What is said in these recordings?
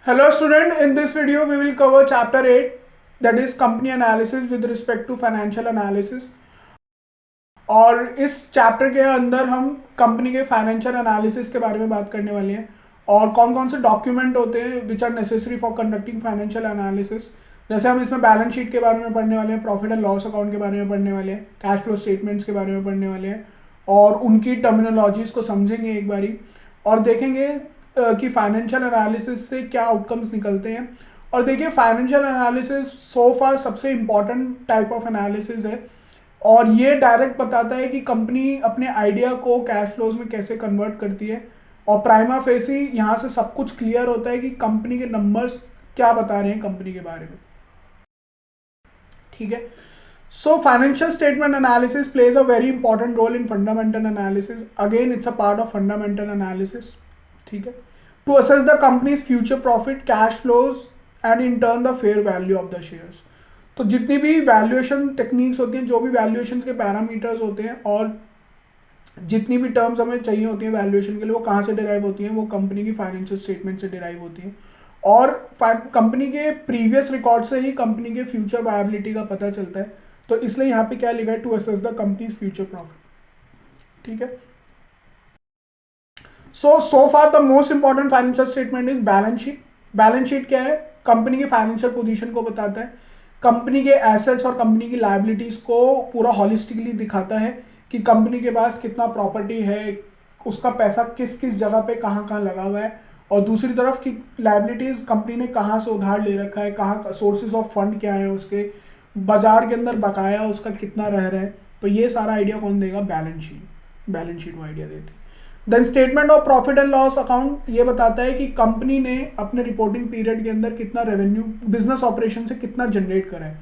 Hello student, in this video we will cover chapter 8, that is company analysis with respect to financial analysis। और इस chapter के अंदर हम company के financial analysis के बारे में बात करने वाले हैं और कौन कौन से डॉक्यूमेंट होते हैं which are necessary for conducting financial analysis. जैसे हम इसमें बैलेंस शीट के बारे में पढ़ने वाले हैं, प्रॉफिट एंड लॉस अकाउंट के बारे में पढ़ने वाले हैं, कैश फ्लो स्टेटमेंट्स के बारे में पढ़ने वाले हैं और उनकी टर्मिनोलॉजीज को समझेंगे एक बारी और देखेंगे कि फाइनेंशियल एनालिसिस से क्या आउटकम्स निकलते हैं। और देखिए फाइनेंशियल एनालिसिस सो फार सबसे इम्पॉर्टेंट टाइप ऑफ एनालिसिस है और ये डायरेक्ट बताता है कि कंपनी अपने आइडिया को कैश फ्लोज में कैसे कन्वर्ट करती है और प्राइमा फेसी यहाँ से सब कुछ क्लियर होता है कि कंपनी के नंबर्स क्या बता रहे हैं कंपनी के बारे में। ठीक है, so financial statement analysis plays a very important role in fundamental analysis. Again it's a part of fundamental analysis. ठीक है, to assess the company's future profit, cash flows and in turn the fair value of the shares. तो जितनी भी valuation techniques होती हैं, जो भी valuation के पैरामीटर्स होते हैं और जितनी भी टर्म्स हमें चाहिए होती हैं वैल्यूएशन के लिए, वो कहाँ से डिराइव होती हैं? वो कंपनी की फाइनेंशियल स्टेटमेंट से डिराइव होती हैं और कंपनी के प्रीवियस रिकॉर्ड से ही कंपनी के फ्यूचर वायबिलिटी का पता चलता है। तो इसलिए यहाँ पे क्या लिखा है? To assess the company's future profit. ठीक है, so far the most important financial statement is balance sheet. Balance sheet क्या है? कंपनी की फाइनेंशियल पोजीशन को बताता है, कंपनी के एसेट्स और कंपनी की लायबिलिटीज को पूरा हॉलिस्टिकली दिखाता है कि कंपनी के पास कितना प्रॉपर्टी है, उसका पैसा किस किस जगह पे कहाँ कहाँ लगा हुआ है और दूसरी तरफ की लायबिलिटीज कंपनी ने कहाँ से उधार ले रखा है, कहाँ सोर्सेज ऑफ फंड क्या है, उसके बाजार के अंदर बकाया उसका कितना रह रहा है। तो ये सारा आइडिया कौन देगा? Balance sheet. बैलेंस शीट वो आइडिया देती है। Then statement of profit and loss account ये बताता है कि कंपनी ने अपने रिपोर्टिंग पीरियड के अंदर कितना रेवेन्यू बिजनेस ऑपरेशन से कितना जनरेट करा है,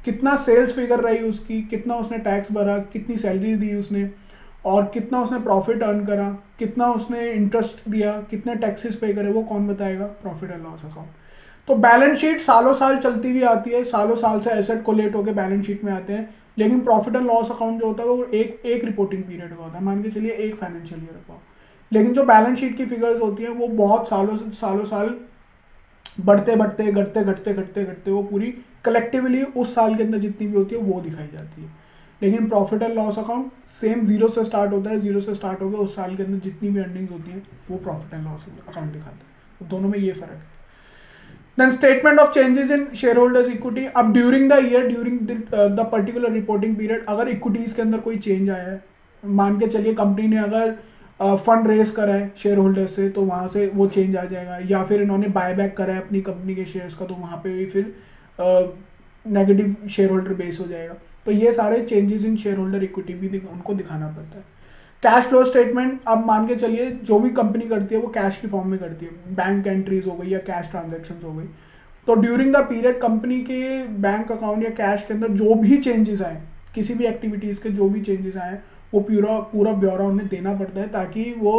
कितना सेल्स फिगर रही उसकी, कितना उसने टैक्स भरा, कितनी सैलरी दी उसने और कितना उसने प्रॉफिट अर्न करा, कितना उसने इंटरेस्ट दिया, कितने टैक्सेस पे करे, वो कौन बताएगा? Profit and loss account. तो बैलेंस शीट सालों साल चलती हुई आती है, सालों साल से एसेट कोलेट होकर बैलेंस शीट में आते हैं, लेकिन प्रॉफिट एंड लॉस अकाउंट जो होता है वो एक रिपोर्टिंग पीरियड का होता है, मान के चलिए एक फाइनेंशियल ईयर का। लेकिन जो बैलेंस शीट की फिगर्स होती हैं वो बहुत सालों साल बढ़ते बढ़ते घटते घटते घटते घटते वो पूरी कलेक्टिवली उस साल के अंदर जितनी भी होती है वो दिखाई जाती है। लेकिन profit and loss account same zero से स्टार्ट होता है, जीरो से स्टार्ट होकर उस साल के अंदर जितनी भी अर्निंग्स होती है वो प्रॉफिट एंड लॉस अकाउंट दिखाता है। तो दोनों में ये फर्क है। Then statement of changes in shareholders equity. अब during the year, during the particular reporting period अगर इक्विटीज़ के अंदर कोई चेंज आया है, मान के चलिए कंपनी ने अगर फंड रेज करा है शेयर होल्डर से तो वहाँ से वो चेंज आ जाएगा, या फिर इन्होंने बाय बैक करा है अपनी कंपनी के शेयर्स का तो वहाँ पे भी फिर नेगेटिव शेयर होल्डर बेस हो जाएगा। तो ये सारे changes in share holder equity भी उनको दिखाना पड़ता है। कैश फ्लो स्टेटमेंट, अब मान के चलिए जो भी कंपनी करती है वो कैश की फॉर्म में करती है, बैंक एंट्रीज हो गई या कैश ट्रांजेक्शन हो गई। तो ड्यूरिंग द पीरियड कंपनी के बैंक अकाउंट या कैश के अंदर जो भी चेंजेस आए, किसी भी एक्टिविटीज़ के जो भी चेंजेस आए, वो पूरा ब्यौरा उन्हें देना पड़ता है ताकि वो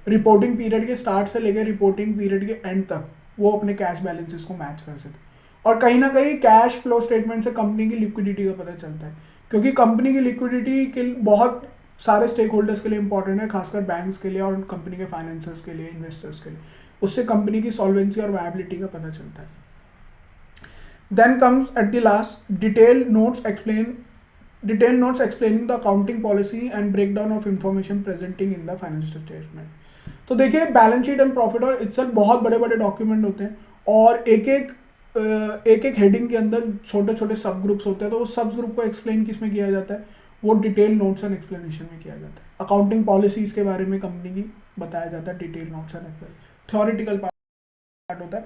रिपोर्टिंग पीरियड के स्टार्ट से लेकर रिपोर्टिंग पीरियड के एंड तक वो अपने कैश बैलेंसेस को मैच कर सके। और कहीं ना कहीं कैश फ्लो स्टेटमेंट से कंपनी की लिक्विडिटी का पता चलता है, क्योंकि कंपनी की लिक्विडिटी के बहुत सारे स्टेक होल्डर्स के लिए इंपॉर्टेंट है, खासकर बैंक्स के लिए और कंपनी के फाइनेंसर्स के लिए, इन्वेस्टर्स के लिए। उससे कंपनी की सॉल्वेंसी और वायबिलिटी का पता चलता है। Then comes at the last detail notes explaining the accounting policy and breakdown of information presenting in the financial statement. तो देखिए बैलेंस शीट एंड प्रॉफिट और इट्सल्फ बहुत बड़े बड़े डॉक्यूमेंट होते हैं और एक एक हेडिंग के अंदर छोटे छोटे सब ग्रुप्स होते हैं। तो उस सब ग्रुप को एक्सप्लेन किस में किया जाता है? वो डिटेल नोट्स एंड एक्सप्लेनेशन में किया जाता है। अकाउंटिंग पॉलिसीज के बारे में कंपनी की बताया जाता है, detail notes and explanation theoretical part होता है।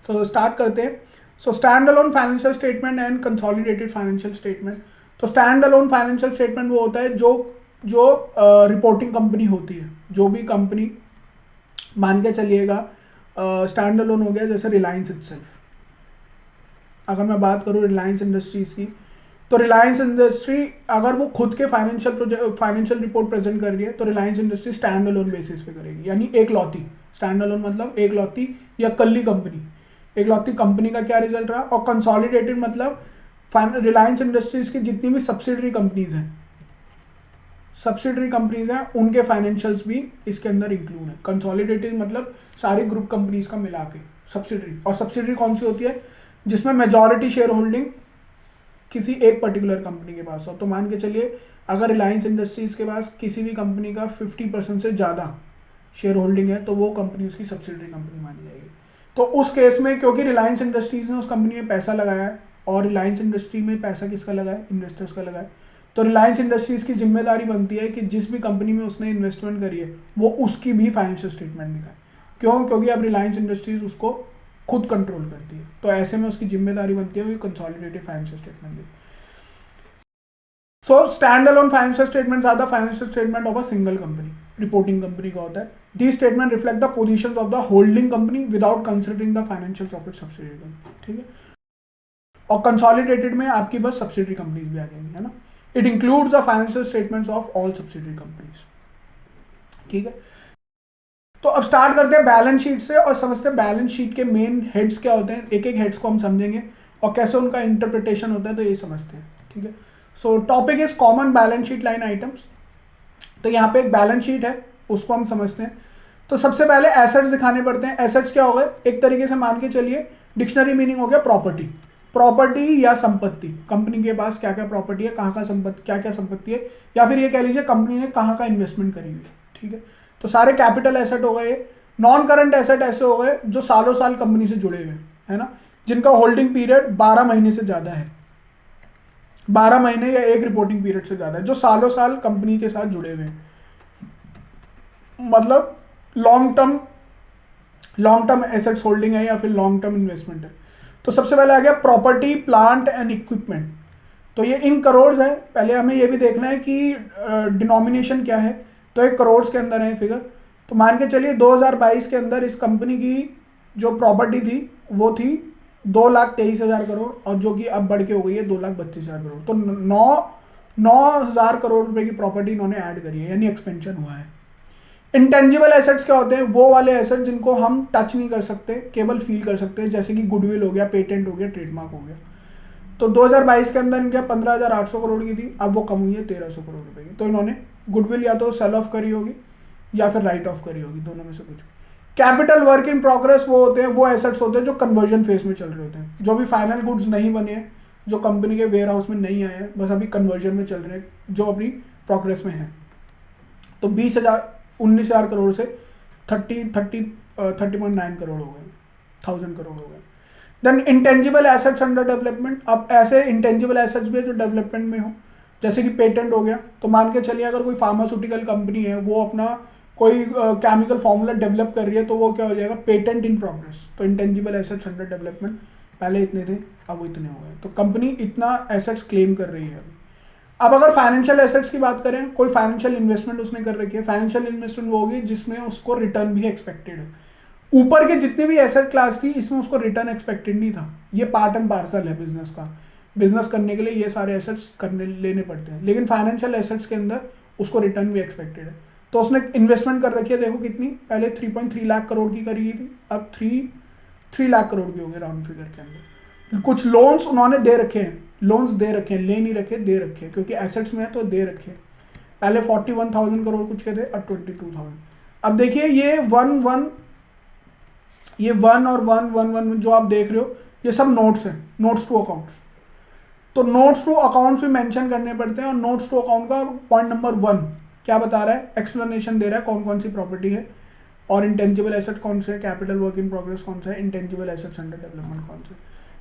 तो स्टार्ट करते हैं। सो stand alone financial statement and consolidated financial statement. तो स्टैंड अलोन फाइनेंशियल स्टेटमेंट वो होता है जो रिपोर्टिंग कंपनी होती है, जो भी कंपनी, मान के चलिएगा स्टैंड अलोन हो गया जैसे रिलायंस इटसेल्फ। अगर मैं बात करूँ रिलायंस इंडस्ट्रीज की, तो रिलायंस इंडस्ट्री अगर वो खुद के फाइनेंशियल रिपोर्ट प्रेजेंट कर रही है तो Reliance industry stand alone basis पे करेगी, यानी एक लौती। स्टैंड अलोन मतलब एक लौती या कल्ली कंपनी, एक लौती कंपनी का क्या रिजल्ट रहा। और कंसोलिडेटेड मतलब रिलायंस इंडस्ट्रीज की जितनी भी सब्सिडरी कंपनीज हैं उनके फाइनेंशियल्स भी इसके अंदर इंक्लूड है। कंसोलिडेटेड मतलब सारी ग्रुप कंपनीज का मिला के, सब्सिडरी। और सब्सिडरी कौन सी होती है? जिसमें मेजॉरिटी शेयर होल्डिंग किसी एक पर्टिकुलर कंपनी के पास हो। तो मान के चलिए अगर रिलायंस इंडस्ट्रीज के पास किसी भी कंपनी का 50% से ज़्यादा शेयर होल्डिंग है तो वो कंपनी उसकी सब्सिडरी कंपनी मानी जाएगी। तो उस केस में क्योंकि रिलायंस इंडस्ट्रीज ने उस कंपनी में पैसा लगाया है, और रिलायंस इंडस्ट्री में पैसा किसका लगा है? इन्वेस्टर्स का लगा है। तो रिलायंस इंडस्ट्रीज की जिम्मेदारी बनती है कि जिस भी कंपनी में उसने इन्वेस्टमेंट करी है वो उसकी भी फाइनेंशियल स्टेटमेंट दिखाए। क्यों? क्योंकि अब रिलायंस इंडस्ट्रीज उसको खुद कंट्रोल करती है, तो ऐसे में उसकी जिम्मेदारी बनती है वो कंसोलिडेटेड फाइनेंशियल स्टेटमेंट दी। So stand alone financial statements are the financial statement of a single company. Reporting company का होता है। The statement reflect the positions of the holding company without considering the financial of its subsidiary company, ठीक है। और consolidated में आपकी बस subsidiary companies भी आ जाएंगी, है ना। It includes the financial statements of all subsidiary companies, ठीक है। तो अब स्टार्ट करते हैं बैलेंस शीट से और समझते हैं बैलेंस शीट के मेन हेड्स क्या होते हैं। एक एक हेड्स को हम समझेंगे और कैसे उनका इंटरप्रिटेशन होता है, तो ये समझते हैं, ठीक है। सो topic is common balance sheet line items. तो यहाँ पे एक बैलेंस शीट है, उसको हम समझते हैं। तो सबसे पहले एसेट्स दिखाने पड़ते हैं। एसेट्स क्या हो गए? एक तरीके से मान के चलिए डिक्शनरी मीनिंग हो गया प्रॉपर्टी। प्रॉपर्टी या संपत्ति, कंपनी के पास क्या क्या प्रॉपर्टी है, कहाँ का संपत्ति, क्या क्या संपत्ति है, या फिर ये कह लीजिए कंपनी ने कहाँ का इन्वेस्टमेंट करी हुई है, ठीक है। तो सारे कैपिटल एसेट हो गए। नॉन करंट एसेट ऐसे हो गए जो सालों साल कंपनी से जुड़े हुए हैं, है ना, जिनका होल्डिंग पीरियड 12 महीने से ज़्यादा है, 12 महीने या एक रिपोर्टिंग पीरियड से ज़्यादा है, जो सालों साल कंपनी के साथ जुड़े हुए हैं, मतलब लॉन्ग टर्म एसेट्स होल्डिंग है या फिर लॉन्ग टर्म इन्वेस्टमेंट है। तो सबसे पहले आ गया प्रॉपर्टी प्लांट एंड इक्विपमेंट। तो ये इन करोड़ है। पहले हमें ये भी देखना है कि डिनोमिनेशन क्या है। तो एक करोड़ के अंदर है फिगर। तो मान के चलिए 2022 के अंदर इस कंपनी की जो प्रॉपर्टी थी वो थी 2,23,000 करोड़, और जो कि अब बढ़ के हो गई है 2,32,000 करोड़। तो 9,000 करोड़ रुपए की प्रॉपर्टी इन्होंने ऐड करी है, यानी एक्सपेंशन हुआ है। इंटेंजिबल एसेट्स क्या होते हैं? वो वाले एसेट जिनको हम टच नहीं कर सकते, केवल फील कर सकते हैं, जैसे कि गुडविल हो गया, पेटेंट हो गया, ट्रेडमार्क हो गया। तो 2022 के अंदर इनके 15,800 करोड़ की थी, अब वो कम हुई है 1,300 करोड़ रुपए की। तो इन्होंने गुडविल या तो सेल ऑफ करी होगी या फिर राइट ऑफ करी होगी, दोनों में से कुछ। कैपिटल वर्क इन प्रोग्रेस वो होते हैं, वो एसेट्स होते हैं जो कन्वर्जन फेज में चल रहे होते हैं, जो भी फाइनल गुड्स नहीं बने हैं, जो कंपनी के वेयर हाउस में नहीं आए हैं, बस अभी कन्वर्जन में चल रहे हैं, जो अपनी प्रोग्रेस में है। तो 19,000 करोड़ से 30.9 करोड़ हो गए, 1,000 करोड़ हो गए। Then intangible assets under development. अब ऐसे इंटेंजिबल एसेट्स भी है जो डेवलपमेंट में हो, जैसे कि पेटेंट हो गया। तो मान के चलिए अगर कोई फार्मास्यूटिकल कंपनी है, वो अपना कोई केमिकल फॉर्मूला डेवलप कर रही है, तो वो क्या हो जाएगा? Patent in progress. तो इंटेंजिबल एसेट्स अंडर डेवलपमेंट पहले इतने थे, अब वो इतने हो गए। तो कंपनी इतना एसेट्स क्लेम कर रही है अभी। अब अगर फाइनेंशियल एसेट्स की बात करें, कोई फाइनेंशियल इन्वेस्टमेंट उसने कर रखी है। फाइनेंशियल इन्वेस्टमेंट वो होगी जिसमें उसको रिटर्न भी एक्सपेक्टेड है। ऊपर के जितने भी एसेट क्लास थी, इसमें उसको रिटर्न एक्सपेक्टेड नहीं था। ये पार्ट एंड पार्सल है बिजनेस का। बिजनेस करने के लिए ये सारे एसेट्स लेने पड़ते हैं, लेकिन फाइनेंशियल एसेट्स के अंदर उसको रिटर्न भी एक्सपेक्टेड है। तो उसने इन्वेस्टमेंट कर रखी है, देखो कितनी, पहले 3.3 लाख करोड़ की करी थी, अब 3 लाख करोड़ की हो गई राउंड फिगर के अंदर। कुछ लोन्स उन्होंने दे रखे हैं, लोन्स दे रखे हैं, ले नहीं रखे, दे रखे हैं, क्योंकि एसेट्स में है तो दे रखे हैं। पहले 41,000 करोड़ कुछ के थे, अब 22,000। अब देखिए ये 1 और 1 जो आप देख रहे हो, ये सब नोट्स हैं, नोट्स टू अकाउंट्स। तो नोट्स टू अकाउंट्स भी मेंशन करने पड़ते हैं। और नोट्स टू अकाउंट का पॉइंट नंबर 1 क्या बता रहा है? एक्सप्लेनेशन दे रहा है कौन कौन सी प्रॉपर्टी है, और इंटेंजिबल एसेट कौन से है, कैपिटल वर्क इन प्रोग्रेस कौन सा है, इंटेंजिबल एसेट्स अंडर डेवलपमेंट कौन से।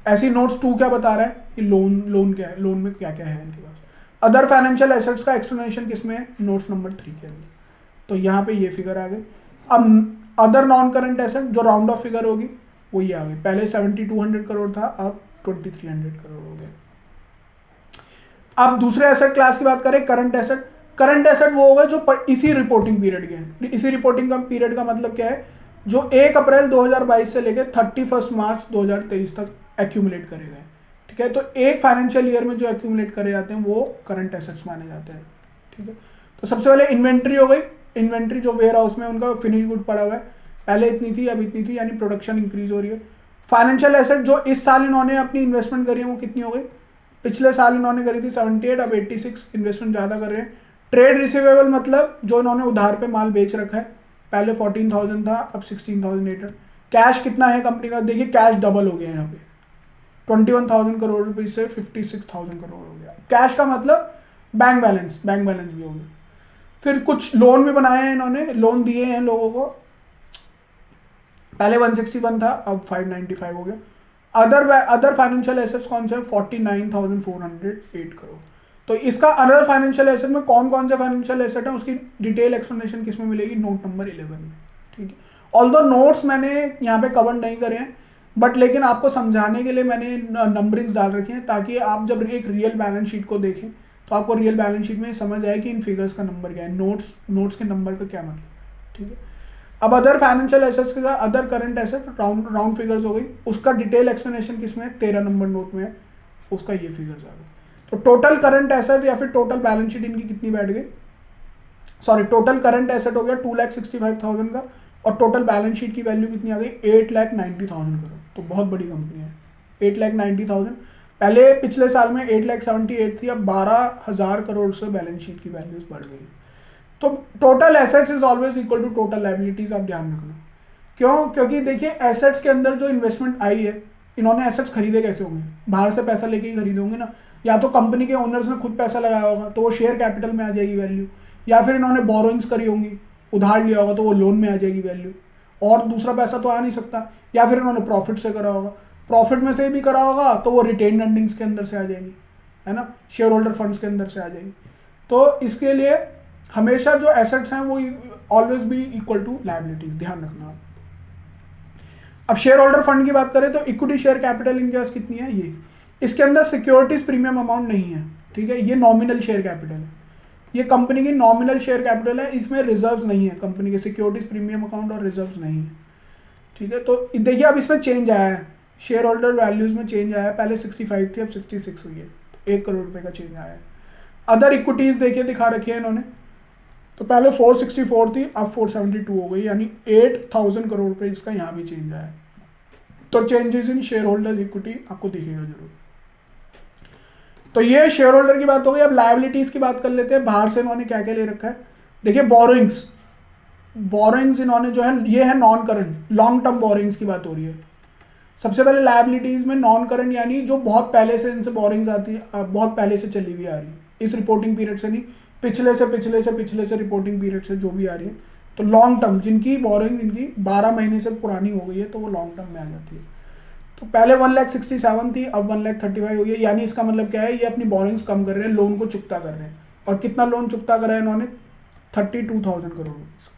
ऐसी नोट्स 2 क्या बता रहा है कि लोन क्या है, लोन में क्या क्या है इनके पास। अदर फाइनेंशियल एसेट्स का एक्सप्लेनेशन किसमें है? नोट्स नंबर 3 के अंदर। तो यहाँ पे ये फिगर आ गई। अब अदर नॉन करंट एसेट जो राउंड ऑफ फिगर होगी वो ये आ गई। पहले 7,200 करोड़ था, अब 2,300 करोड़ हो गया। अब दूसरे एसेट क्लास की बात करें, करंट एसेट। करंट एसेट वो होगा जो इसी रिपोर्टिंग पीरियड के हैं। इसी रिपोर्टिंग का पीरियड का मतलब क्या है? जो 1 अप्रैल 2022 से लेकर 31 मार्च 2023 तक एक्यूमुलेट करे गए, ठीक है। तो एक फाइनेंशियल ईयर में जो एक्यूमुलेट करे जाते हैं वो करंट एसेट्स माने जाते हैं, ठीक है। तो सबसे पहले इन्वेंट्री हो गई। इन्वेंट्री जो वेयर हाउस में उनका फिनिश गुड पड़ा हुआ है, पहले इतनी थी अब इतनी थी, यानी प्रोडक्शन इंक्रीज हो रही है। फाइनेंशियल एसेट जो इस साल इन्होंने अपनी इन्वेस्टमेंट करी है वो कितनी हो गई? पिछले साल इन्होंने करी थी 78, अब 86, इन्वेस्टमेंट ज़्यादा कर रहे हैं। ट्रेड रिसीवेबल मतलब जो इन्होंने उधार पे माल बेच रखा है, पहले 14,000 था, अब 16,800, कैश कितना है कंपनी का, देखिए कैश डबल हो गया यहाँ पे, 21,000 करोड़ रुपये से 56,000 करोड़ हो गया। कैश का मतलब बैंक बैलेंस भी हो गया। फिर कुछ लोन भी बनाए हैं इन्होंने, लोन दिए हैं लोगों को, पहले 161 था अब 595 हो गया। अदर फाइनेंशियल एसेट्स कौन से, 49,408 करोड़। तो इसका अदर फाइनेंशियल एसेट में कौन कौन से फाइनेंशियल एसेट है उसकी डिटेल एक्सप्लेनेशन किस में मिलेगी, नोट नंबर 11 में, ठीक है। ऑल्दो नोट्स मैंने यहाँ पे कवर नहीं करे हैं, बट लेकिन आपको समझाने के लिए मैंने नंबरिंग्स डाल रखे हैं ताकि आप जब एक रियल बैलेंस शीट को देखें तो आपको रियल बैलेंस शीट में समझ आए कि इन फिगर्स का नंबर क्या है, नोट्स के नंबर का क्या मतलब है, ठीक है। अब अदर फाइनेंशियल एसेट्स के साथ other current asset round figures हो गई, उसका डिटेल एक्सप्लेनेशन किसमें, 13 नंबर नोट में है, उसका ये फिगर्स आ गए। तो टोटल करंट एसेट या फिर टोटल बैलेंस शीट इनकी कितनी बैठ गई, सॉरी टोटल करंट एसेट हो गया 2,65,000 का, और टोटल बैलेंस शीट की वैल्यू कितनी आ गई, 8,90,000 करोड़। तो बहुत बड़ी कंपनी है, 8,90,000। पहले पिछले साल में 8,78,000 थी, अब 12,000 करोड़ से बैलेंस शीट की वैल्यूज बढ़ गई। तो total assets is always equal to total liabilities, आप ध्यान रखना। क्यों, क्योंकि देखिए एसेट्स के अंदर जो इन्वेस्टमेंट आई है, इन्होंने एसेट्स खरीदे कैसे होंगे, बाहर से पैसा लेके ही खरीदे होंगे ना, या तो कंपनी के ओनर्स ने खुद पैसा लगाया होगा तो वो शेयर कैपिटल में आ जाएगी वैल्यू, या फिर इन्होंने बोरोइंग्स करी होंगी, उधार लिया होगा तो वो लोन में आ जाएगी वैल्यू, और दूसरा पैसा तो आ नहीं सकता, या फिर इन्होंने प्रॉफिट से करा होगा, प्रॉफिट में से भी करा होगा तो वो रिटेन अर्निंग्स के अंदर से आ जाएगी, है ना, शेयर होल्डर फंड्स के अंदर से आ जाएगी। तो इसके लिए हमेशा जो एसेट्स हैं वो always be equal to liabilities, ध्यान रखना। अब शेयर होल्डर फंड की बात करें तो इक्विटी शेयर कैपिटल इनके पास कितनी है, ये इसके अंदर सिक्योरिटीज प्रीमियम अमाउंट नहीं है, ठीक है, ये नॉमिनल शेयर कैपिटल है, ये कंपनी की नॉमिनल शेयर कैपिटल है, इसमें रिजर्व्स नहीं है, कंपनी के सिक्योरिटीज प्रीमियम अकाउंट और रिजर्व्स नहीं है, ठीक है। तो देखिए अब इसमें चेंज आया है, शेयर होल्डर वैल्यूज में चेंज आया है, पहले 65 थी अब 66 हुई है, 1 करोड़ रुपए का चेंज आया है। अदर इक्विटीज देखिए दिखा रखी है इन्होंने, तो पहले 464 थी अब 472 हो गई, यानी 8,000 करोड़ रुपए इसका यहाँ भी चेंज आया है। तो changes in shareholders equity आपको दिखेगा जरूर। तो ये शेयर होल्डर की बात हो गई। अब लायबिलिटीज की बात कर लेते हैं, बाहर से इन्होंने क्या क्या ले रखा है। देखिए बोरोइंग्स इन्होंने जो है ये है non current, long term borrowings की बात हो रही है। सबसे पहले लायबिलिटीज में नॉन करंट यानी जो बहुत पहले से इनसे बोरोइंग्स आती है, बहुत पहले से चली हुई आ रही है, इस रिपोर्टिंग पीरियड से नहीं, पिछले से रिपोर्टिंग पीरियड से जो भी आ रही है। तो लॉन्ग टर्म जिनकी बोरोइंग इनकी 12 महीने से पुरानी हो गई है तो वो लॉन्ग टर्म में आ जाती है। तो पहले 1,67,000 थी अब 1,35,000 हो गई है, यानी इसका मतलब क्या है, ये अपनी बोरिंग्स कम कर रहे हैं, लोन को चुकता कर रहे हैं। और कितना लोन चुकता करा है इन्होंने, 32,000 करोड़ रुपीज।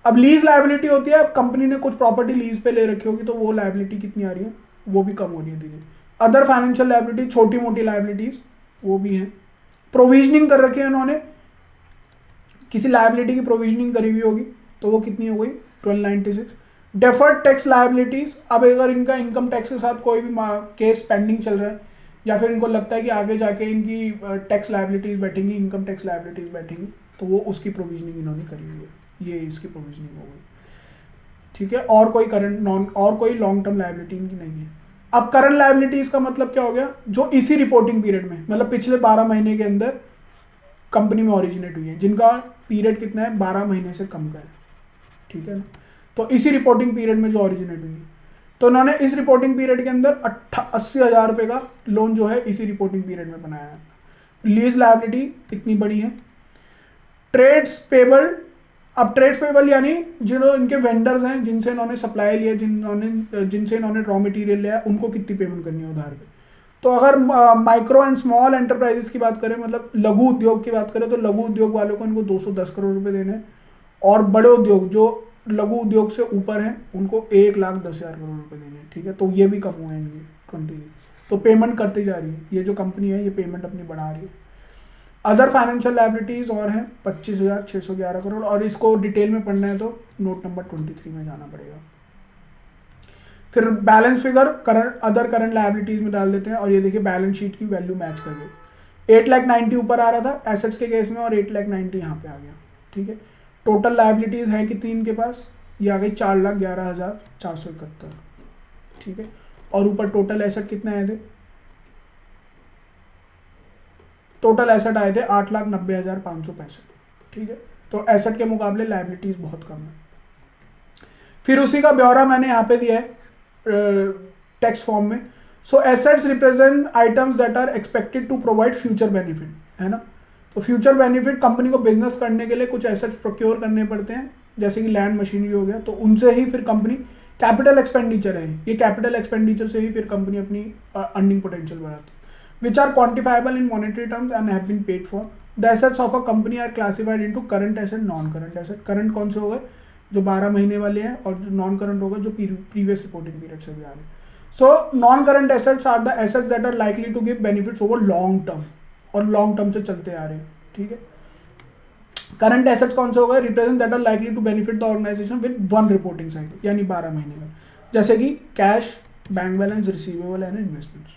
अब लीज लायबिलिटी होती है, अब कंपनी ने कुछ प्रॉपर्टी लीज पे ले रखी होगी तो वो लायबिलिटी कितनी आ रही है, वो भी कम हो रही है धीरे। अदर फाइनेंशियल लायबिलिटी, छोटी मोटी लायबिलिटीज वो भी हैं। प्रोविजनिंग कर रखी है इन्होंने, किसी लायबिलिटी की प्रोविजनिंग करी हुई होगी तो वो कितनी हो गई, 1296। डेफर्ड टैक्स लायबिलिटीज, अब अगर इनका इनकम टैक्स के साथ कोई भी केस पेंडिंग चल रहा है, या फिर इनको लगता है कि आगे जाके इनकी टैक्स लायबिलिटीज बैठेंगी, इनकम टैक्स लायबिलिटीज बैठेंगी, तो वो उसकी प्रोविजनिंग इन्होंने करी हुई है, ये इसकी प्रोविजनिंग हो गई, ठीक है। और कोई लॉन्ग टर्म लायबिलिटी इनकी नहीं है। अब करंट लायबिलिटीज का मतलब क्या हो गया, जो इसी रिपोर्टिंग पीरियड में, मतलब पिछले 12 महीने के अंदर कंपनी में ओरिजिनेट हुई है, जिनका पीरियड कितना है, 12 महीने से कम का है, ठीक है ना। तो इसी रिपोर्टिंग पीरियड में जो ओरिजिनेट हुई है, तो उन्होंने इस रिपोर्टिंग पीरियड के अंदर 80,000 रुपये का लोन जो है इसी रिपोर्टिंग पीरियड में बनाया है। लीज लायबिलिटी इतनी बड़ी है। ट्रेड्स पेबल, अब ट्रेड्स पेबल यानी जो इनके वेंडर्स हैं, जिनसे इन्होंने सप्लाई लिया, जिनसे इन्होंने रॉ मटेरियल लिया, उनको कितनी पेमेंट करनी है उधार पे। तो अगर माइक्रो एंड स्मॉल एंटरप्राइजेस की बात करें, मतलब लघु उद्योग की बात करें, तो लघु उद्योग वालों को इनको 210 करोड़ रुपए देने हैं, और बड़े उद्योग जो लघु उद्योग से ऊपर हैं उनको 1,10,000 करोड़ रुपए देने हैं, ठीक है। तो ये भी कम हुए हैं इनके 20। तो पेमेंट करती जा रही है, ये जो कंपनी है ये पेमेंट अपनी बढ़ा रही है। अदर फाइनेंशियल लायबिलिटीज और हैं 25,611 करोड़, और इसको डिटेल में पढ़ना है तो नोट नंबर 23 में जाना पड़ेगा। फिर balance figure current other current liabilities में डाल देते हैं, और ये देखिए बैलेंस शीट की वैल्यू मैच कर गई। 8,90,000 ऊपर आ रहा था एसेट्स के केस में, और 8,90,000 यहाँ पे आ गया, ठीक है। टोटल लायबिलिटीज है कितनी इनके पास, ये आ गई 4,11,471, ठीक है। और ऊपर टोटल एसेट कितने आए थे, टोटल एसेट आए थे 8,90,565, ठीक है। तो एसेट के मुकाबले लायबिलिटीज बहुत कम है। फिर उसी का ब्यौरा मैंने यहाँ पे दिया है टेक्स्ट फॉर्म में. So assets represent items that are expected to provide future benefit, है ना. तो फ्यूचर बेनिफिट कंपनी को बिजनेस करने के लिए कुछ एसेट्स प्रोक्योर करने पड़ते हैं, जैसे कि लैंड मशीनरी हो गया, तो उनसे ही फिर कंपनी कैपिटल एक्सपेंडिचर है, ये कैपिटल एक्सपेंडिचर से ही फिर कंपनी अपनी अर्निंग पोटेंशियल बढ़ाती है. Which are quantifiable in monetary terms and have been paid for. The assets of a company are classified into current asset, non current asset. Current कौन से हो गए, जो 12 महीने वाले हैं, और जो नॉन करंट होगा जो प्रीवियस रिपोर्टिंग पीरियड से भी आ रहे हैं. So non current assets are the assets that are likely to give benefits over long term, और लॉन्ग टर्म से चलते आ रहे हैं. ठीक है. करंट एसेट्स कौन से हो गए, represent that are likely to benefit the organization with one reporting cycle, यानी 12 महीने में, जैसे कि cash, bank balance, receivable and investments.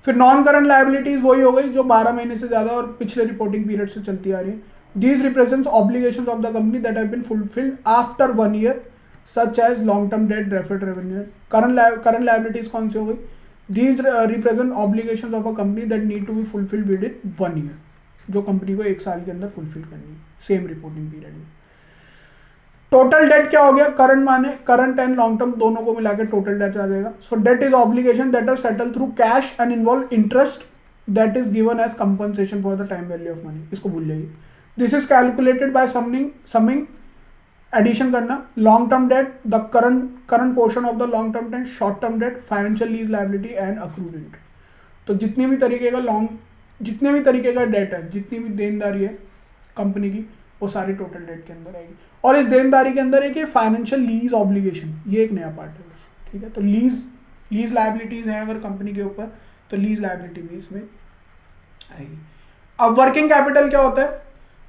फिर नॉन करंट लायबिलिटीज वही हो गई जो 12 महीने से ज़्यादा और पिछले रिपोर्टिंग पीरियड से चलती आ रही है. These represents obligations of the company that have been fulfilled after 1 year, such as long term debt, deferred revenue. Current liabilities कौन सी हो गई, these represent obligations of a company that need to be fulfilled within 1 year, जो कंपनी को 1 साल के अंदर फुलफिल करनी है सेम रिपोर्टिंग पीरियड में. टोटल डेट क्या हो गया, करंट माने करंट एंड लॉन्ग टर्म दोनों को मिला के टोटल डेट आ जाएगा. So debt is obligation that are settle through cash and involve interest that is given as compensation for the time value of money. इसको भूल जाइए. This is calculated by summing addition करना. Long term debt, the current portion of the long term debt, short term debt, financial lease liability and accrued interest. तो जितने भी तरीके का date है, जितनी भी देनदारी है कंपनी की, वो सारी टोटल डेट के अंदर आएगी. और इस देनदारी के अंदर एक फाइनेंशियल लीज ऑब्लिगेशन, ये एक नया पार्ट है बस. ठीक है. तो लीज लायबिलिटीज हैं अगर कंपनी के ऊपर, तो लीज लायबिलिटी भी इसमें आएगी. अब वर्किंग कैपिटल क्या होता है,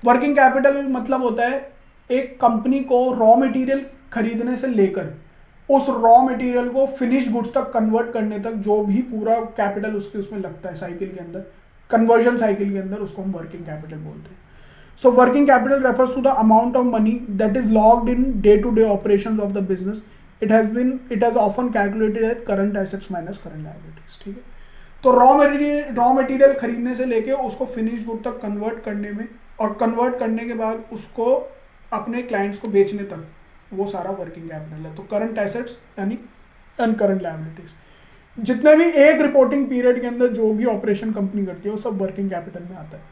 वर्किंग कैपिटल मतलब होता है एक कंपनी को रॉ मटेरियल खरीदने से लेकर उस रॉ मटेरियल को फिनिश गुड्स तक कन्वर्ट करने तक जो भी पूरा कैपिटल उसमें लगता है साइकिल के अंदर, कन्वर्जन साइकिल के अंदर, उसको हम वर्किंग कैपिटल बोलते हैं. So working capital refers to the amount of money that is logged in day-to-day operations of the business. It has often calculated as current assets minus current liabilities. ठीक है. तो raw material खरीदने से लेके उसको finish good तक convert करने में, और कन्वर्ट करने के बाद उसको अपने क्लाइंट्स को बेचने तक, वो सारा वर्किंग कैपिटल है. तो करंट एसेट्स यानी एंड करंट लायबिलिटीज, जितने भी एक रिपोर्टिंग पीरियड के अंदर जो भी ऑपरेशन कंपनी करती है वो सब वर्किंग कैपिटल में आता है.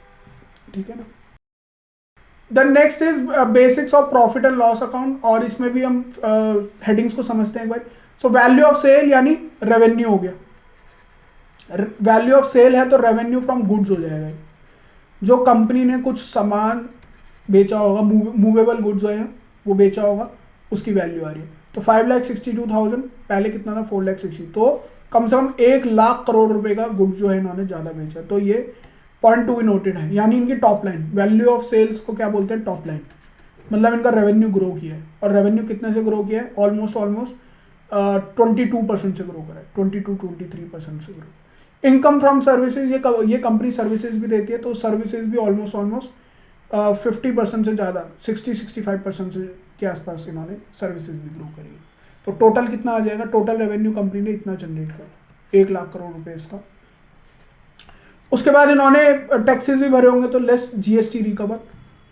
ठीक है ना. The next is basics of profit and loss account, और इसमें भी हम हेडिंग्स को समझते हैं एक बार. सो वैल्यू ऑफ सेल यानी रेवेन्यू हो गया. वैल्यू ऑफ सेल है तो रेवेन्यू फ्रॉम गुड्स हो जाएगा. जो कंपनी ने कुछ सामान बेचा होगा, मूवेबल गुड्स हैं वो बेचा होगा, उसकी वैल्यू आ रही है. तो 5,62,000, पहले कितना था 4,60,000, तो कम से कम 1,00,000 करोड़ रुपए का गुड्स जो है इन्होंने ज़्यादा बेचा. तो ये पॉइंट टू बी नोटेड है, यानी इनकी top line, value of sales को क्या बोलते हैं, टॉप लाइन. मतलब इनका रेवेन्यू ग्रो किया है, और रेवेन्यू कितने से ग्रो किया है, ऑलमोस्ट 22% से ग्रो करा है, 22-23% से ग्रो. इनकम फ्रॉम सर्विसेज, ये कंपनी सर्विसेज भी देती है, तो सर्विसेज भी ऑलमोस्ट 50% से ज़्यादा, 60-65% के आसपास इन्होंने सर्विसेज भी ग्रो करी है. तो टोटल कितना आ जाएगा, टोटल रेवेन्यू कंपनी ने इतना जनरेट करा, 1,00,000 करोड़ रुपए इसका. उसके बाद इन्होंने टैक्सेस भी भरे होंगे, तो लेस जीएसटी रिकवर,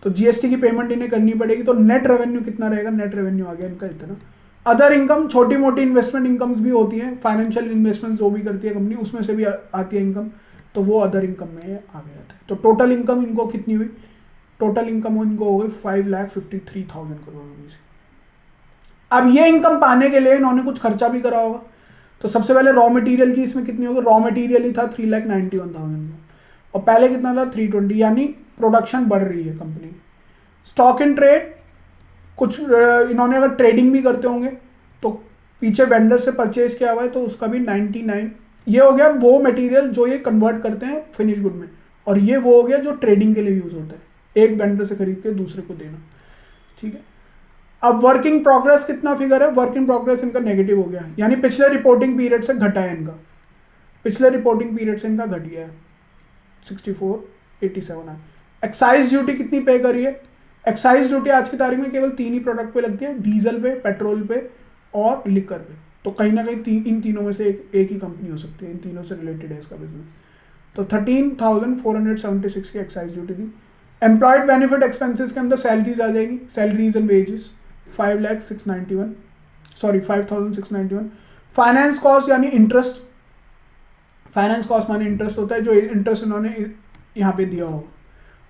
तो जीएसटी की पेमेंट इन्हें करनी पड़ेगी. तो नेट रेवेन्यू कितना रहेगा, नेट रेवेन्यू आ गया इनका इतना. अदर इनकम, छोटी मोटी इन्वेस्टमेंट इनकम्स भी होती हैं, फाइनेंशियल इन्वेस्टमेंट जो भी करती है कंपनी उसमें से भी आती है इनकम, तो वो अदर इनकम में आ गया था. तो टोटल इनकम इनको कितनी हुई, टोटल इनकम इनको हो गई 5,53,000 करोड़ रुपीज़. अब ये इनकम पाने के लिए इन्होंने कुछ खर्चा भी करा होगा. तो सबसे पहले रॉ मटेरियल की इसमें कितनी होगी, रॉ मटेरियल ही था 3,91,000 में, और पहले कितना था 320, यानी प्रोडक्शन बढ़ रही है कंपनी की. स्टॉक इन ट्रेड, कुछ इन्होंने अगर ट्रेडिंग भी करते होंगे तो पीछे वेंडर से परचेज किया हुआ है, तो उसका भी 99. ये हो गया वो मटेरियल जो ये कन्वर्ट करते हैं फिनिश गुड में, और ये वो हो गया जो ट्रेडिंग के लिए यूज होता है, एक वेंडर से खरीद के दूसरे को देना. ठीक है. अब वर्किंग प्रोग्रेस कितना फिगर है, वर्किंग प्रोग्रेस इनका नेगेटिव हो गया है, यानी पिछले रिपोर्टिंग पीरियड से घटा है इनका, पिछले रिपोर्टिंग पीरियड से इनका घट गया है, 64,87 है. एक्साइज ड्यूटी कितनी पे करी है, एक्साइज ड्यूटी आज की तारीख में केवल 3 ही प्रोडक्ट पे लगती है, डीजल पे, पेट्रोल पे और लिकर पे. तो कहीं ना कहीं इन तीनों में से एक ही कंपनी हो सकती है, इन तीनों से रिलेटेड है इसका बिजनेस. तो 13,476 की एक्साइज ड्यूटी थी. एम्प्लॉयड बेनिफिट एक्सपेंसेस के अंदर सैलरीज आ जाएगी, salaries and wages 5,06,91. Sorry 5691। Finance cost यानी इंटरेस्ट, फाइनेंस कॉस्ट माने इंटरेस्ट होता है, जो इंटरेस्ट इन्होंने यहाँ पे दिया हो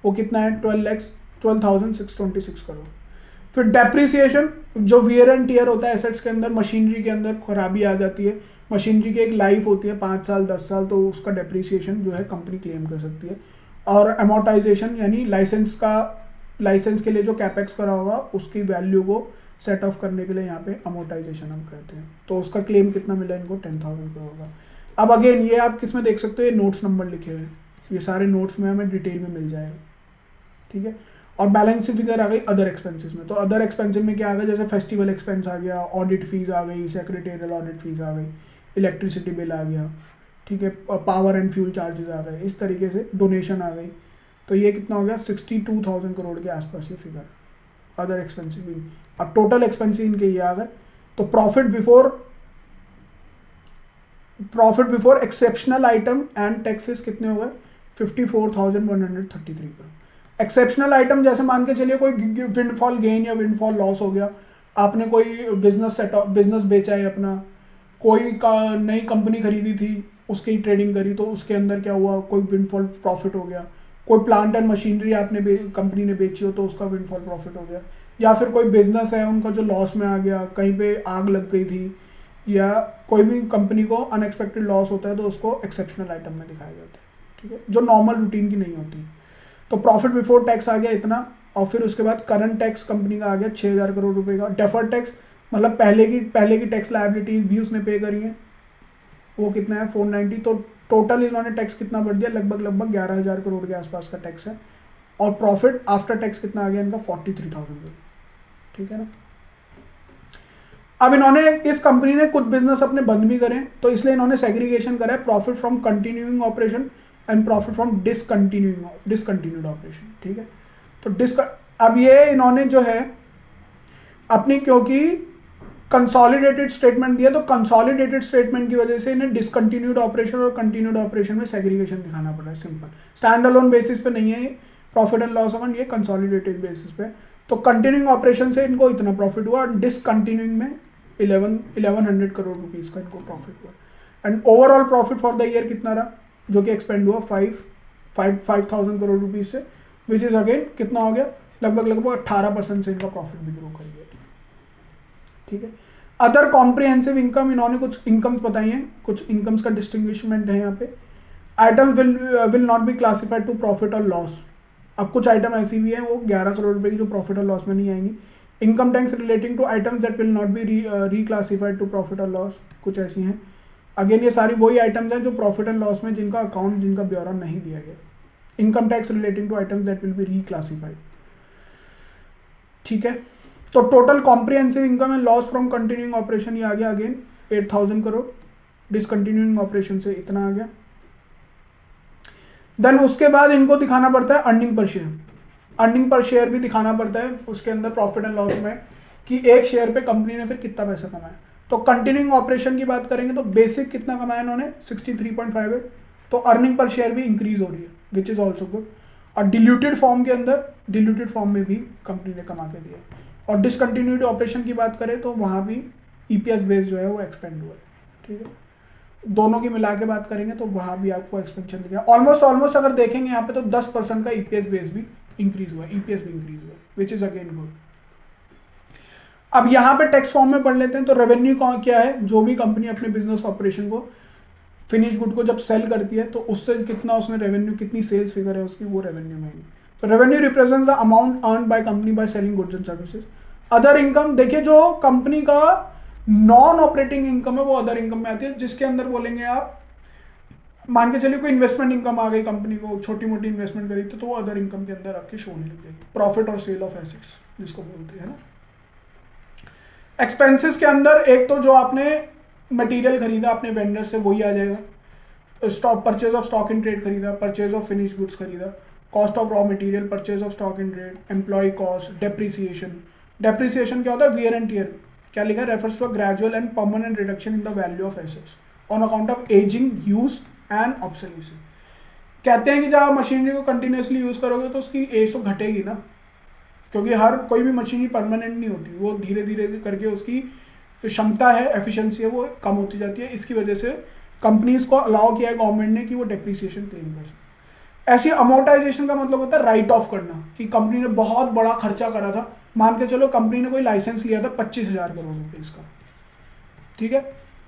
वो कितना है 12,626 करोड़। फिर डेप्रिसिएशन, जो वियर एंड टीयर होता है एसेट्स के अंदर, मशीनरी के अंदर खराबी आ जाती है, मशीनरी की एक लाइफ होती है 5 साल 10 साल, तो उसका डेप्रिसिएशन जो है कंपनी क्लेम कर सकती है। और अमोर्टाइजेशन यानी लाइसेंस के लिए जो कैपेक्स करा होगा उसकी वैल्यू को सेट ऑफ करने के लिए यहाँ पे अमोर्टाइजेशन हम करते हैं, तो उसका क्लेम कितना मिला इनको 10,000 करोड़ का। अब अगेन ये आप किस में देख सकते हो, ये नोट्स नंबर लिखे हुए हैं, ये सारे नोट्स में हमें डिटेल में मिल जाएगा, ठीक है। और बैलेंस शीट फिगर आ गई अदर एक्सपेंसेस में, तो अदर एक्सपेंसेस में क्या आ गया, जैसे फेस्टिवल एक्सपेंस आ गया, ऑडिट फीस आ गई, सेक्रेटेरियल ऑडिट फीस आ गई, इलेक्ट्रिसिटी बिल आ गया, ठीक है, पावर एंड फ्यूल चार्जेस आ गए, इस तरीके से डोनेशन आ गई। तो ये कितना हो गया 62,000 करोड़ के आसपास ये फिगर अदर एक्सपेंसिव भी। अब टोटल एक्सपेंसिव इनके ये आ गए, तो profit before exceptional item and taxes कितने हो गए 54,133 करोड़। एक्सेप्शनल आइटम जैसे मान के चलिए कोई विंडफॉल गेन या विंडफॉल लॉस हो गया, आपने कोई बिजनेस बेचा है अपना, कोई नई कंपनी खरीदी थी उसकी ट्रेडिंग करी तो उसके अंदर क्या हुआ, कोई विंडफॉल प्रॉफिट हो गया, कोई प्लांट एंड मशीनरी आपने कंपनी ने बेची हो तो उसका विंडफॉल प्रॉफिट हो गया, या फिर कोई बिजनेस है उनका जो लॉस में आ गया, कहीं पे आग लग गई थी, या कोई भी कंपनी को अनएक्सपेक्टेड लॉस होता है तो उसको एक्सेप्शनल आइटम में दिखाया जाता है, ठीक है, जो नॉर्मल रूटीन की नहीं होती। तो प्रॉफिट बिफोर टैक्स आ गया इतना, और फिर उसके बाद करंट टैक्स कंपनी का आ गया 6,000 करोड़ रुपए का। डेफर्ड टैक्स मतलब पहले की टैक्स लायबिलिटीज भी उसने पे करी है, वो कितना है 490। तो टोटल इन्होंने टैक्स कितना बढ़ दिया, लगभग 11,000 करोड़ के आसपास का टैक्स है। और प्रॉफिट आफ्टर टैक्स कितना आ गया इनका 43,000 करोड़, ठीक है ना। अब इन्होंने इस कंपनी ने कुछ बिजनेस अपने बंद भी करें, तो इसलिए इन्होंने सेग्रीगेशन करा है profit from continuing operation and profit from discontinued operation, ठीक है। तो अब ये इन्होंने जो है अपनी, क्योंकि कंसोलिडेटेड स्टेटमेंट दिया, तो कंसोलिडेटेड स्टेटमेंट की वजह से इन्हें डिसकंटिन्यूड ऑपरेशन और कंटिन्यूड ऑपरेशन में सेग्रीगेशन दिखाना पड़ा है। सिंपल स्टैंड अलोन बेसिस पे नहीं है ये प्रॉफिट एंड लॉस अकाउंट, ये कंसोलिडेटेड बेसिस पे। तो कंटिन्यूइंग ऑपरेशन से इनको इतना प्रॉफिट हुआ, और डिसकंटिन्यूइंग में 1100 करोड़ रुपीज़ का इनको प्रॉफिट हुआ। And overall profit for the year कितना रहा, जो कि एक्सपेंड हुआ 5,000 करोड़ रुपीज़ से, विच इज़ अगेन कितना हो गया, लगभग 18% से इनका प्रॉफिट भी ग्रो कर गया, ठीक है। अदर कॉम्प्रिहेंसिव इनकम, इन्होंने कुछ इनकम्स बताई हैं, कुछ इनकम्स का डिस्टिंग्विशमेंट है यहाँ पे। Item will not be classified to profit और लॉस। अब कुछ आइटम ऐसी भी हैं वो 11 करोड़ रुपए की जो प्रॉफिट और लॉस में नहीं आएंगी। Income tax relating to items that will not be reclassified to profit और लॉस, कुछ ऐसी हैं। अगेन ये सारी वही आइटम्स हैं जो प्रॉफिट एंड लॉस में जिनका अकाउंट, जिनका ब्यौरा नहीं दिया गया। Income tax relating to items that will be reclassified, ठीक है। तो total comprehensive income and loss from continuing operation ये आ गया अगेन 8,000 करोड़, डिसकंटिन्यूइंग ऑपरेशन से इतना आ गया। देन उसके बाद इनको दिखाना पड़ता है earning per share, earning per share भी दिखाना पड़ता है उसके अंदर प्रॉफिट एंड लॉस में, कि एक शेयर पे कंपनी ने फिर कितना पैसा कमाया। तो कंटिन्यूइंग ऑपरेशन की बात करेंगे तो बेसिक कितना कमाया इन्होंने 63.58, तो अर्निंग पर शेयर भी इंक्रीज हो रही है, विच इज़ ऑल्सो गुड। और डिल्यूटेड फॉर्म में भी कंपनी ने कमा के दिया। और डिसकंटिन्यूड ऑपरेशन की बात करें तो वहाँ भी ईपीएस बेस जो है वो एक्सपेंड हुआ है, ठीक है। दोनों की मिला के बात करेंगे तो वहाँ भी आपको एक्सपेंशन दिखा। ऑलमोस्ट अगर देखेंगे यहाँ पे तो 10% का ईपीएस बेस भी इंक्रीज हुआ है, ईपीएस भी इंक्रीज हुआ है, विच इज़ अगेन गुड। अब यहाँ पे टेक्स्ट फॉर्म में पढ़ लेते हैं। तो रेवेन्यू क्या है, जो भी कंपनी अपने बिजनेस ऑपरेशन को, फिनिश गुड को जब सेल करती है तो उससे कितना उसमें रेवेन्यू, कितनी सेल्स फिगर है उसकी, वो रेवेन्यू में है। तो revenue represents the amount earn by company by selling goods and services. Other income, देखिए जो कंपनी का नॉन ऑपरेटिंग इनकम है वो अदर इनकम में आती है, जिसके अंदर बोलेंगे आप, मान के चलिए कोई इन्वेस्टमेंट इनकम आ गई, कंपनी को छोटी मोटी इन्वेस्टमेंट करी तो वो अदर इनकम के अंदर आपकी शो नहीं लग जाएगी। प्रॉफिट और सेल ऑफ एसेट्स जिसको बोलते हैं ना। एक्सपेंसेस के अंदर एक तो जो आपने मटेरियल खरीदा अपने वेंडर से वही आ जाएगा, stock, purchase of stock in trade खरीदा, परचेज ऑफ फिनिश गुड्स खरीदा, cost of raw material, purchase of stock in trade, employ cost, depreciation. Depreciation क्या होता है, वियर एंड टियर, क्या लिखा है, refers to a gradual and permanent reduction in the value of assets on account of ageing, use and obsolescence. कहते हैं कि जब आप मशीनरी को कंटिन्यूसली यूज करोगे तो उसकी एज तो घटेगी ना, क्योंकि हर कोई भी मशीनरी परमानेंट नहीं होती, वो धीरे धीरे करके उसकी जो क्षमता है, एफिशिएंसी है, वो कम होती जाती है। इसकी वजह से कंपनीज को अलाउ किया है गवर्नमेंट ने कि वो डेप्रिसिएशन क्लेम कर सके। ऐसी अमोर्टाइजेशन का मतलब होता है राइट ऑफ करना, कि कंपनी ने बहुत बड़ा खर्चा करा था, मान के चलो कंपनी ने कोई लाइसेंस लिया था 25,000 करोड़ रुपीज़ का, ठीक है,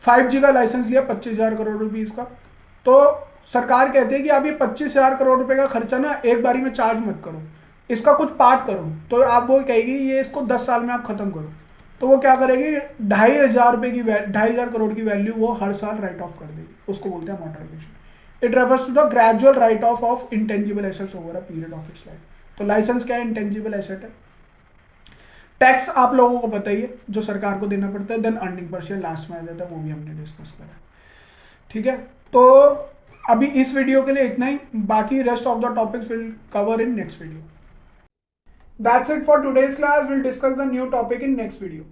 5G का लाइसेंस लिया 25,000 करोड़ रुपीज़ का, तो सरकार कहती है कि आप ये 25,000 करोड़ रुपए का खर्चा ना एक बारी में चार्ज मत करो, इसका कुछ पार्ट करो। तो आप वो कहेगी ये इसको 10 साल में आप खत्म करो, तो वो क्या करेगी, 2,500 रुपये की 2,500 करोड़ की वैल्यू वो हर साल राइट ऑफ कर देगी, उसको बोलते हैं amortisation. It refers to the gradual write off of intangible assets over a period of its life. तो लाइसेंस क्या है, इंटेंजिबल एसेट है। टैक्स आप लोगों को पता ही है जो सरकार को देना पड़ता है, then earning per share last में आ जाता है, वो भी हमने डिस्कस करा, ठीक है। तो अभी इस वीडियो के लिए इतना ही, बाकी rest of the topics will cover in next video. That's it for today's class, will discuss the new topic in next video.